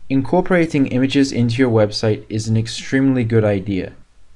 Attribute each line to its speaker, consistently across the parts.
Speaker 1: Incorporating images into your website is an extremely good idea.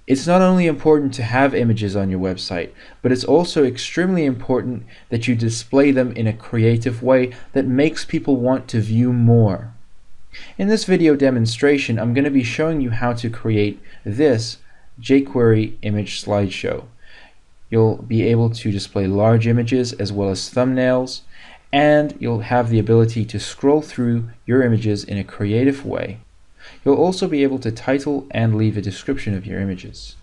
Speaker 1: It's not only important to have images on your website, but it's also extremely important that you display them in a creative way that makes people want to view more. In this video demonstration, I'm going to be showing you how to create this jQuery image slideshow. You'll be able to display large images as well as thumbnails, and you'll have the ability to scroll through your images in a creative way. You'll also be able to title and leave a description of your images.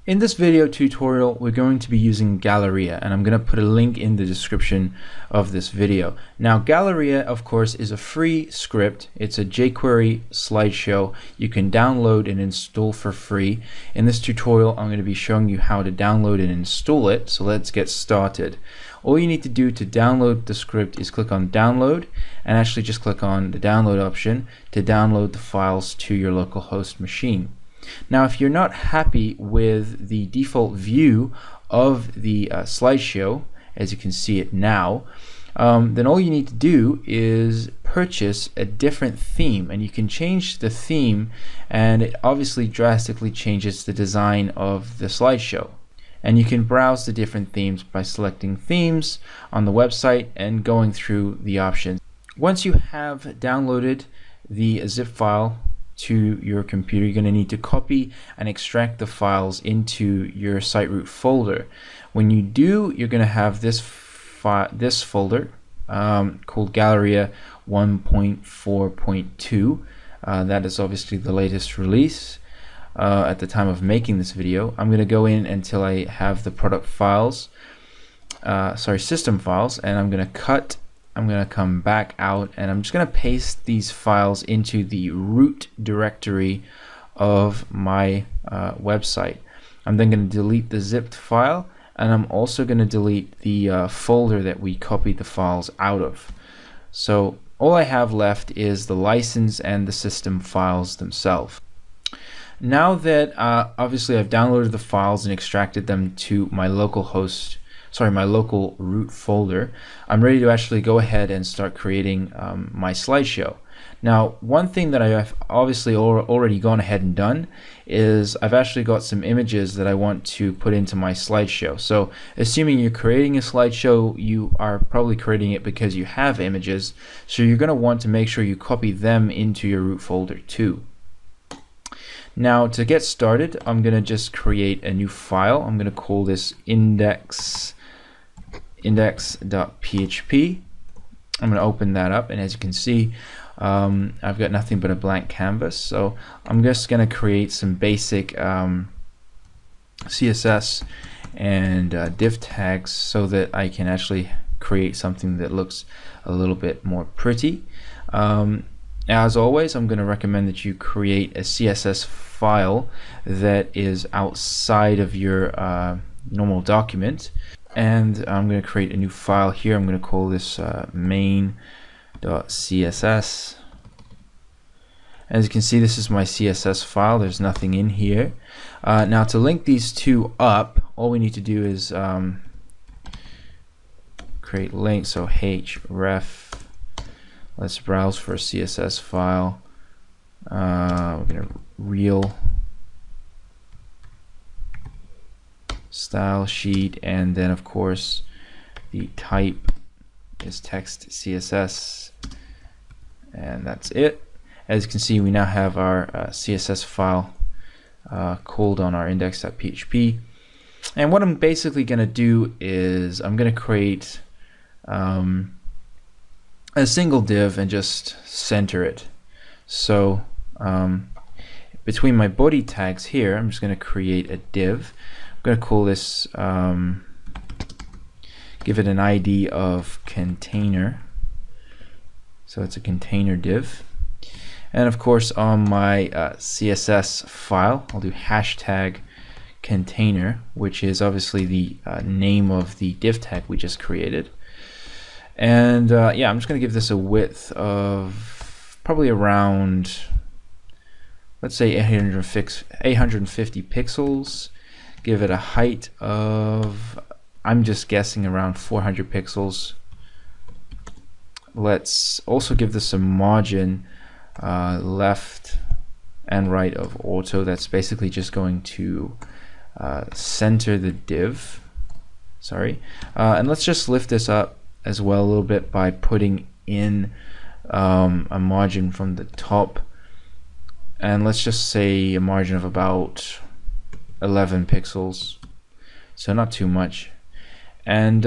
Speaker 1: In this video tutorial, we're going to be using Galleria, and I'm going to put a link in the description of this video. Now, Galleria, of course, is a free script. It's a jQuery slideshow you can download and install for free. In this tutorial, I'm going to be showing you how to download and install it, so let's get started. All you need to do to download the script is click on download, and actually just click on the download option to download the files to your local host machine. Now, if you're not happy with the default view of the slideshow, as you can see it now, then all you need to do is purchase a different theme, and you can change the theme, and it obviously drastically changes the design of the slideshow. And you can browse the different themes by selecting themes on the website and going through the options. Once you have downloaded the zip file to your computer, you're going to need to copy and extract the files into your site root folder. When you do, you're going to have this folder called Galleria 1.4.2. That is obviously the latest release at the time of making this video. I'm going to go in until I have the product files, system files, and I'm going to cut. I'm going to come back out, and I'm just going to paste these files into the root directory of my website. I'm then going to delete the zipped file, and I'm also going to delete the folder that we copied the files out of. So all I have left is the license and the system files themselves. Now that obviously I've downloaded the files and extracted them to my local root folder, I'm ready to actually go ahead and start creating my slideshow. Now, one thing that I have obviously already gone ahead and done is I've actually got some images that I want to put into my slideshow. So assuming you're creating a slideshow, you are probably creating it because you have images, so you're going to want to make sure you copy them into your root folder too. Now, to get started, I'm going to just create a new file. I'm going to call this index.php. I'm going to open that up, and as you can see, I've got nothing but a blank canvas. So I'm just going to create some basic CSS and div tags so that I can actually create something that looks a little bit more pretty. As always, I'm going to recommend that you create a CSS file that is outside of your normal document. And I'm going to create a new file here. I'm going to call this main.css. As you can see, this is my CSS file. There's nothing in here. Now, to link these two up, all we need to do is create links. So href. Let's browse for a CSS file. We're going to real style sheet, and then of course the type is text CSS, and that's it. As you can see, we now have our CSS file called on our index.php, and what I'm basically going to do is I'm going to create a single div and just center it. So between my body tags here, I'm just going to create a div. I'm going to call this, give it an ID of container. So it's a container div. And of course, on my CSS file, I'll do hashtag container, which is obviously the name of the div tag we just created. And yeah, I'm just going to give this a width of probably around, let's say 850 pixels. Give it a height of, I'm just guessing, around 400 pixels. Let's also give this a margin left and right of auto. That's basically just going to center the div. Sorry. And let's just lift this up as well a little bit by putting in a margin from the top. And let's just say a margin of about 11 pixels. So not too much. And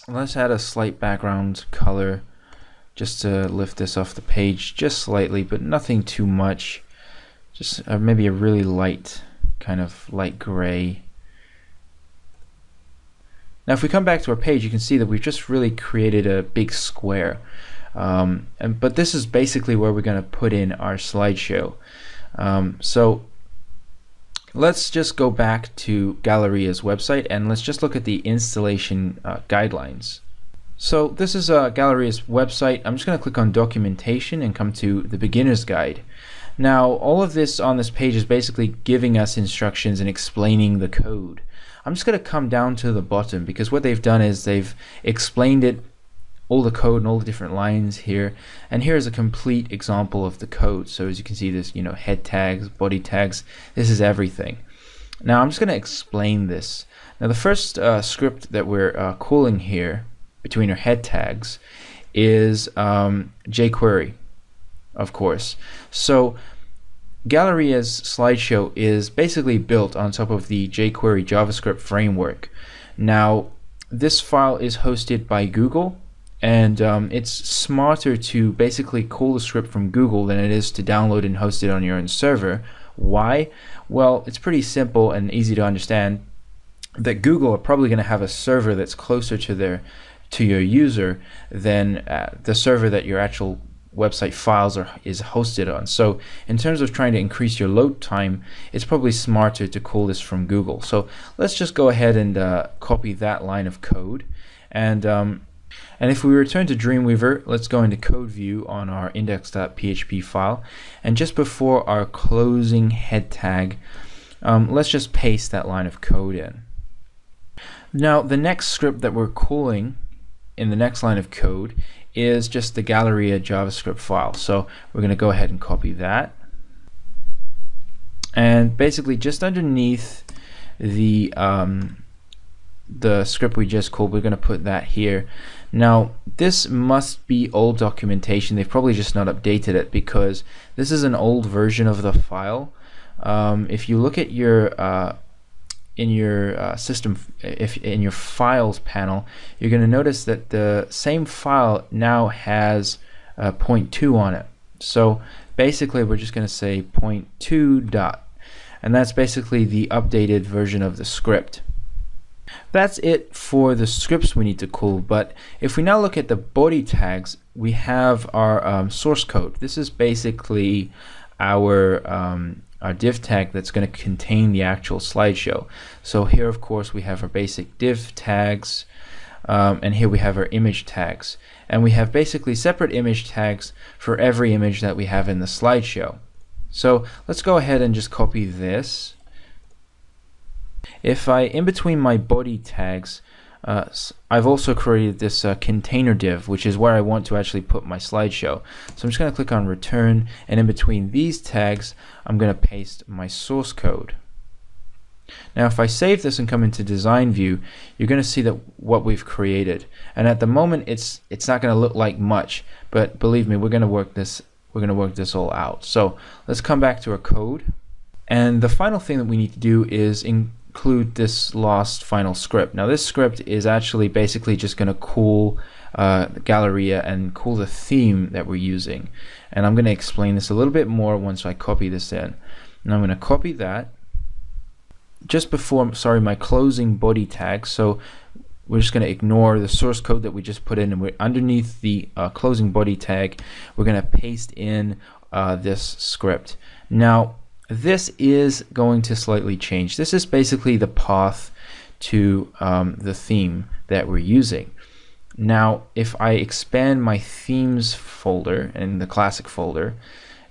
Speaker 1: let's add a slight background color just to lift this off the page just slightly, but nothing too much. Just maybe a really light, kind of light gray. Now if we come back to our page, you can see that we've just really created a big square. But this is basically where we're going to put in our slideshow. So let's just go back to Galleria's website and let's just look at the installation guidelines. So this is Galleria's website. I'm just going to click on documentation and come to the beginner's guide. Now all of this on this page is basically giving us instructions and explaining the code. I'm just going to come down to the bottom because what they've done is they've explained it, all the code and all the different lines here, and here's a complete example of the code. So as you can see, there's head tags, body tags, this is everything. Now I'm just going to explain this. Now the first script that we're calling here between our head tags is jQuery, of course. So Galleria's slideshow is basically built on top of the jQuery JavaScript framework. Now this file is hosted by Google, and it's smarter to basically call the script from Google than it is to download and host it on your own server. Why? Well, it's pretty simple and easy to understand that Google are probably going to have a server that's closer to your user than the server that your actual website files is hosted on. So in terms of trying to increase your load time, it's probably smarter to call this from Google. So let's just go ahead and copy that line of code, and if we return to Dreamweaver, let's go into code view on our index.php file, and just before our closing head tag, let's just paste that line of code in. Now the next script that we're calling in the next line of code is just the Galleria JavaScript file. So we're going to go ahead and copy that, and basically just underneath the script we just called, we're going to put that here. Now this must be old documentation. They've probably just not updated it because this is an old version of the file. If you look at your in your system, if in your files panel, you're going to notice that the same file now has 0.2 on it. So basically we're just going to say 0.2 dot, and that's basically the updated version of the script. That's it for the scripts we need to call. But if we now look at the body tags, we have our source code. This is basically our div tag that's going to contain the actual slideshow. So here of course we have our basic div tags, and here we have our image tags, and we have basically separate image tags for every image that we have in the slideshow. So let's go ahead and just copy this. If in between my body tags, I've also created this container div, which is where I want to actually put my slideshow. So I'm just going to click on return, and in between these tags I'm going to paste my source code. Now if I save this and come into design view, you're going to see that what we've created, and at the moment it's not going to look like much, but believe me, we're going to work this all out. So let's come back to our code, and the final thing that we need to do is include this last final script. Now this script is actually basically just going to call Galleria and call the theme that we're using, and I'm going to explain this a little bit more once I copy this in. And I'm going to copy that just before, sorry, my closing body tag. So we're just going to ignore the source code that we just put in, and we're underneath the closing body tag, we're going to paste in this script. Now this is going to slightly change. This is basically the path to the theme that we're using. Now if I expand my themes folder in the classic folder,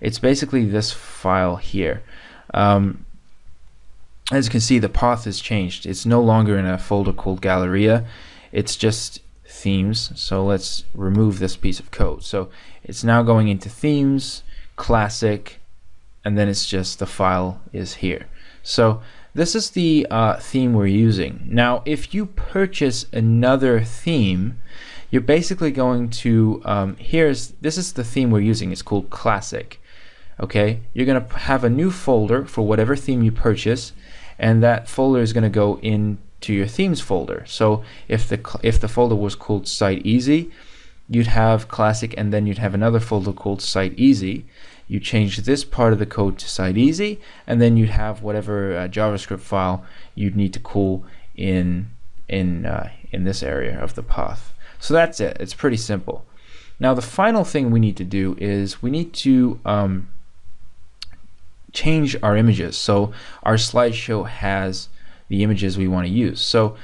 Speaker 1: it's basically this file here. As you can see, the path has changed. It's no longer in a folder called Galleria, it's just themes. So let's remove this piece of code. So It's now going into themes, classic, and then it's just the file is here. So this is the theme we're using. Now, if you purchase another theme, you're basically going to, this is the theme we're using. It's called Classic. Okay, you're going to have a new folder for whatever theme you purchase, and that folder is going to go into your themes folder. So if the folder was called Site Easy, you'd have Classic, and then you'd have another folder called Site Easy. You change this part of the code to Site Easy, and then you'd have whatever JavaScript file you'd need to call in this area of the path. So that's it. It's pretty simple. Now the final thing we need to do is we need to change our images. So our slideshow has the images we want to use. So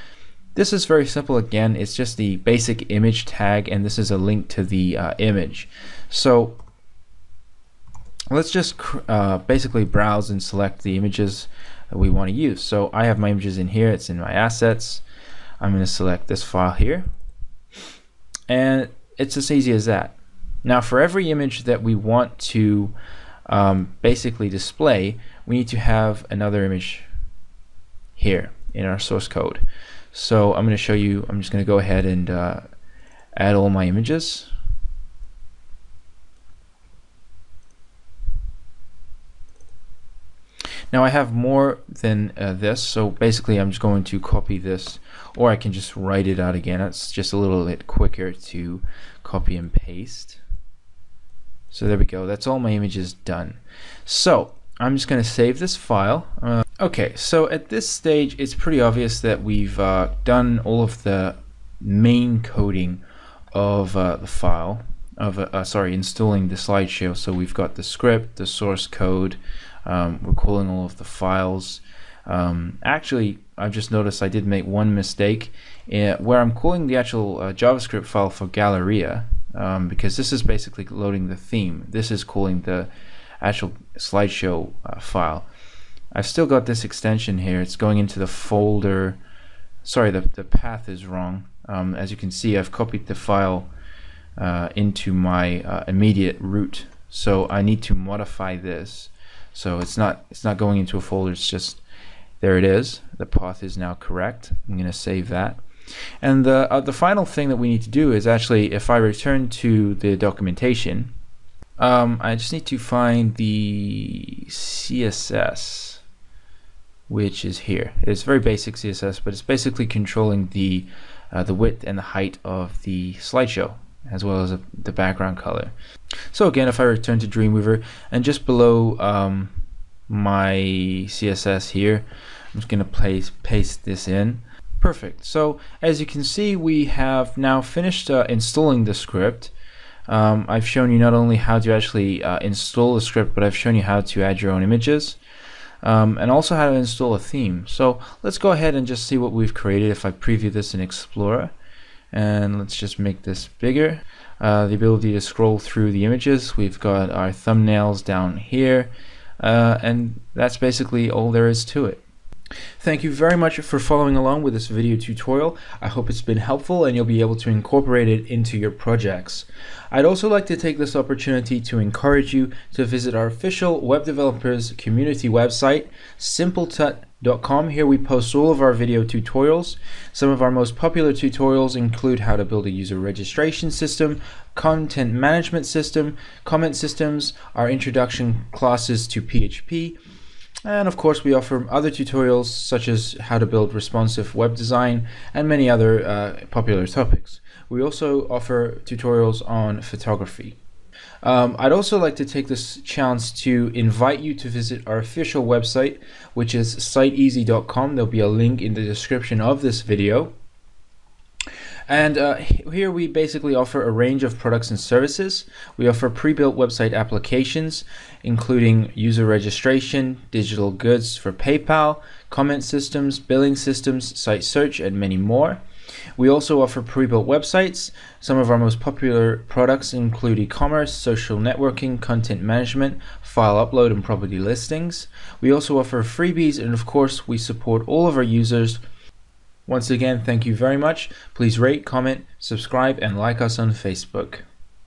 Speaker 1: this is very simple. Again, it's just the basic image tag, and this is a link to the image. So let's just basically browse and select the images that we want to use. So I have my images in here. It's in my assets. I'm going to select this file here, and it's as easy as that. Now for every image that we want to basically display, we need to have another image here in our source code. So I'm going to show you. I'm just going to go ahead and add all my images. Now I have more than this, so basically I'm just going to copy this, or I can just write it out again. It's just a little bit quicker to copy and paste. So there we go, that's all my images done. So I'm just going to save this file. Okay, so at this stage it's pretty obvious that we've done all of the main coding of the file, of installing the slideshow. So we've got the script, the source code, we're calling all of the files. Actually, I've just noticed I did make one mistake where I'm calling the actual JavaScript file for Galleria, because this is basically loading the theme. This is calling the actual slideshow file. I've still got this extension here. It's going into the folder. Sorry, the path is wrong. As you can see, I've copied the file into my immediate root. So I need to modify this. So it's not going into a folder, it's just, there it is. The path is now correct. I'm going to save that. And the final thing that we need to do is actually, if I return to the documentation, I just need to find the CSS, which is here. It's very basic CSS, but it's basically controlling the width and the height of the slideshow, as well as the background color. So again, if I return to Dreamweaver, and just below my CSS here, I'm just going to paste this in. Perfect. So as you can see, we have now finished installing the script. I've shown you not only how to actually install the script, but I've shown you how to add your own images, and also how to install a theme. So let's go ahead and just see what we've created. If I preview this in Explorer, and let's just make this bigger. The ability to scroll through the images. We've got our thumbnails down here, and that's basically all there is to it. Thank you very much for following along with this video tutorial. I hope it's been helpful and you'll be able to incorporate it into your projects. I'd also like to take this opportunity to encourage you to visit our official web developers community website, simpletut.com. Here we post all of our video tutorials. Some of our most popular tutorials include how to build a user registration system, content management system, comment systems, our introduction classes to PHP, and of course we offer other tutorials such as how to build responsive web design and many other popular topics. We also offer tutorials on photography. I'd also like to take this chance to invite you to visit our official website, which is siteeasy.com. There'll be a link in the description of this video. And here we basically offer a range of products and services. We offer pre-built website applications, including user registration, digital goods for PayPal, comment systems, billing systems, site search, and many more. We also offer pre-built websites. Some of our most popular products include e-commerce, social networking, content management, file upload, and property listings. We also offer freebies, and of course we support all of our users. Once again, thank you very much. Please rate, comment, subscribe, and like us on Facebook.